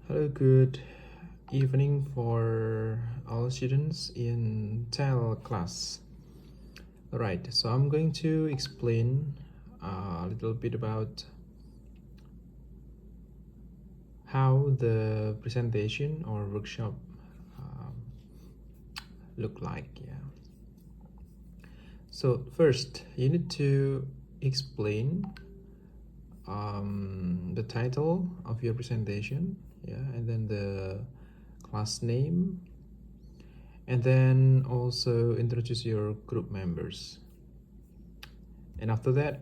Hello, good evening for all students in TEL class. Alright, so I'm going to explain a little bit about how the presentation or workshop um, look like. Yeah. So first, you need to explain the title of your presentation, yeah, and then the class name, and then also introduce your group members. And after that,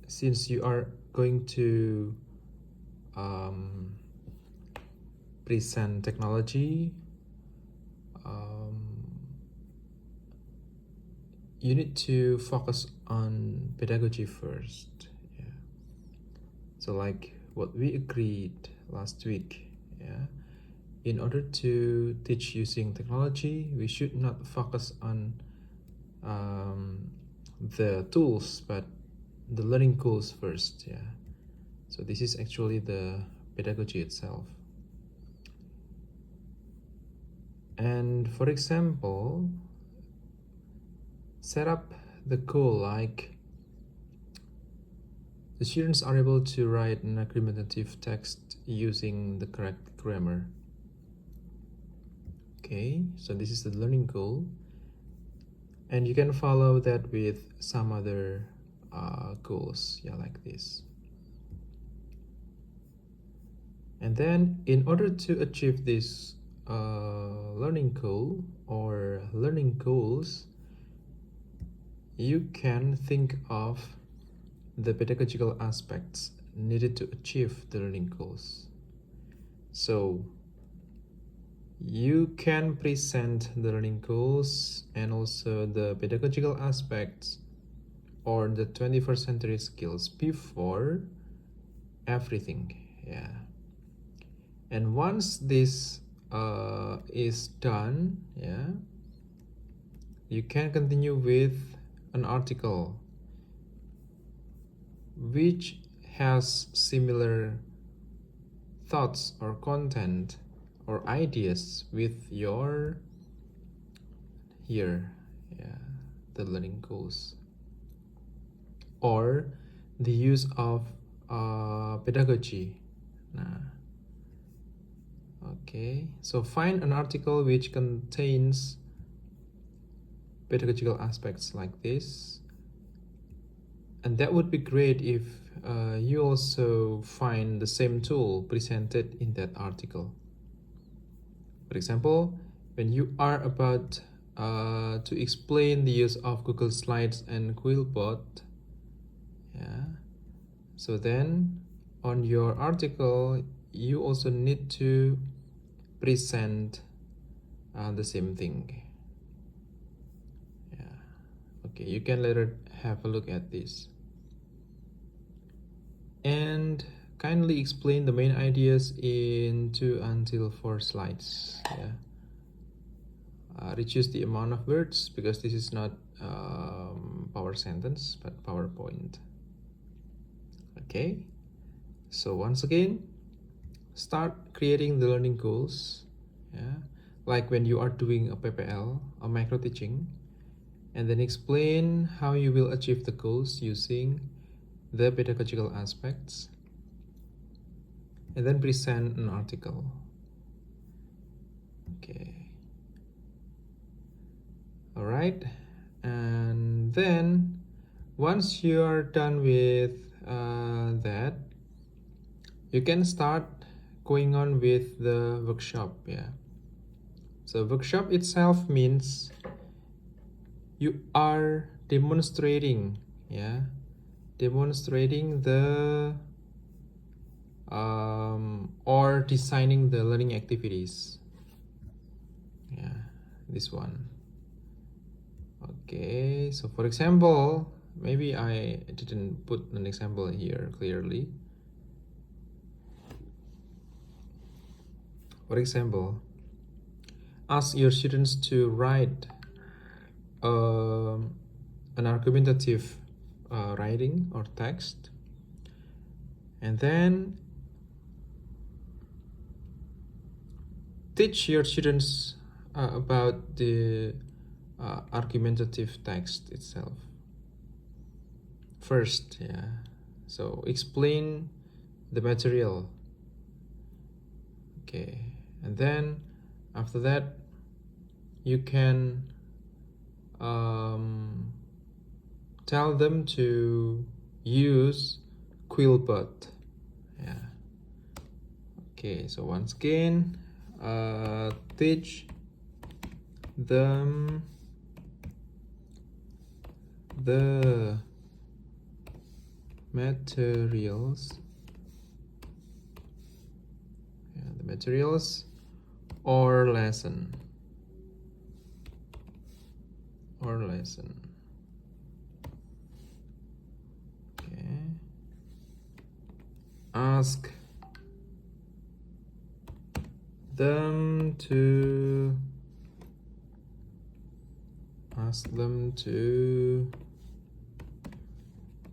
since you are going to um, present technology, um, you need to focus on pedagogy first. Yeah. So like what we agreed last week, yeah. In order to teach using technology, we should not focus on the tools, but the learning goals first. Yeah. So this is actually the pedagogy itself. And for example, set up the goal like the students are able to write an argumentative text using the correct grammar. Okay, so this is the learning goal. And you can follow that with some other goals, yeah, like this. And then in order to achieve this learning goal or learning goals, you can think of the pedagogical aspects needed to achieve the learning goals. So you can present the learning goals and also the pedagogical aspects or the 21st century skills before everything. Yeah. And once this is done, yeah, you can continue with an article which has similar thoughts or content or ideas with your here, yeah, the learning goals or the use of pedagogy. Nah. Okay, so find an article which contains pedagogical aspects like this, and that would be great if you also find the same tool presented in that article. For example, when you are about to explain the use of Google Slides and Quillbot, yeah, so then on your article you also need to present the same thing. Yeah. Okay, you can later have a look at this. And kindly explain the main ideas in 2 until 4 slides. Yeah. Reduce the amount of words because this is not power sentence but PowerPoint. Okay, so once again, start creating the learning goals. Yeah, like when you are doing a PPL, a micro teaching, and then explain how you will achieve the goals using the pedagogical aspects, and then present an article. Okay. All right, and then once you are done with that, you can start going on with the workshop. Yeah, so workshop itself means you are demonstrating, yeah, demonstrating the or designing the learning activities. Yeah, this one. Okay, so for example, maybe I didn't put an example here clearly. For example, ask your students to write an argumentative writing or text, and then teach your students about the argumentative text itself. First, yeah. So explain the material. Okay, and then after that, you can tell them to use Quillbot. Yeah. Okay, so once again, teach them the materials. Yeah, the materials or lesson. Okay. Ask them to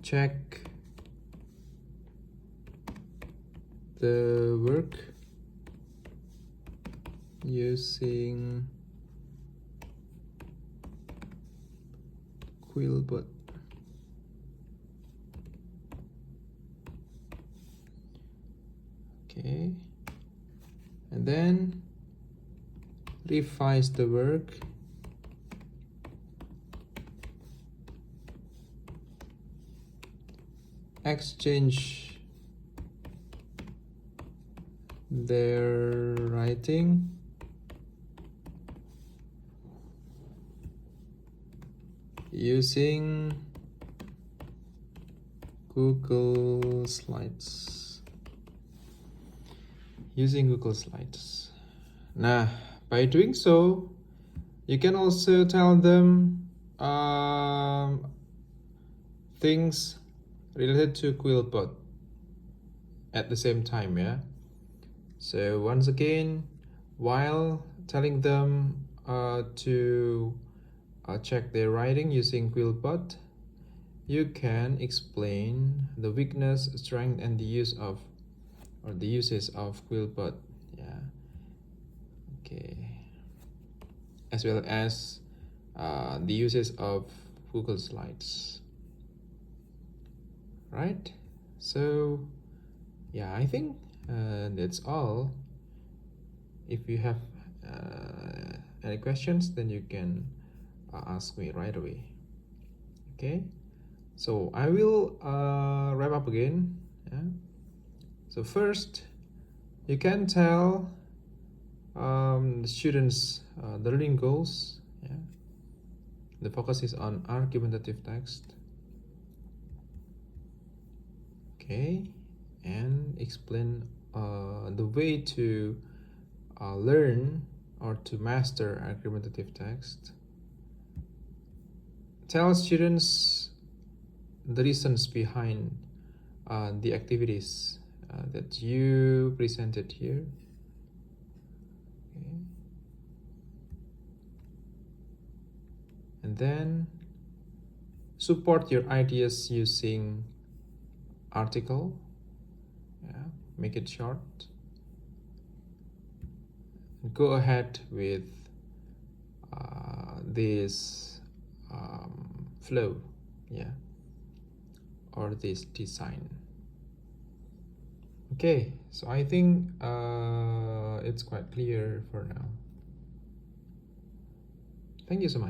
check the work using Quillbot. Okay, and then revise the work exchange their writing using Google Slides. Nah, by doing so, you can also tell them things related to Quillbot at the same time, yeah. So once again, while telling them to check their writing using Quillbot, you can explain the weakness, strength, and the uses of Quillbot. Yeah. Okay. As well as the uses of Google Slides. Right? So yeah, I think that's all. If you have any questions, then you can ask me right away. Okay, so I will wrap up again. Yeah? So first, you can tell the students the learning goals. Yeah? The focus is on argumentative text. Okay, and explain the way to learn or to master argumentative text. Tell students the reasons behind the activities that you presented here. Okay. And then support your ideas using article. Yeah, make it short. Go ahead with this flow, yeah, or this design. Okay, so I think it's quite clear for now. Thank you so much.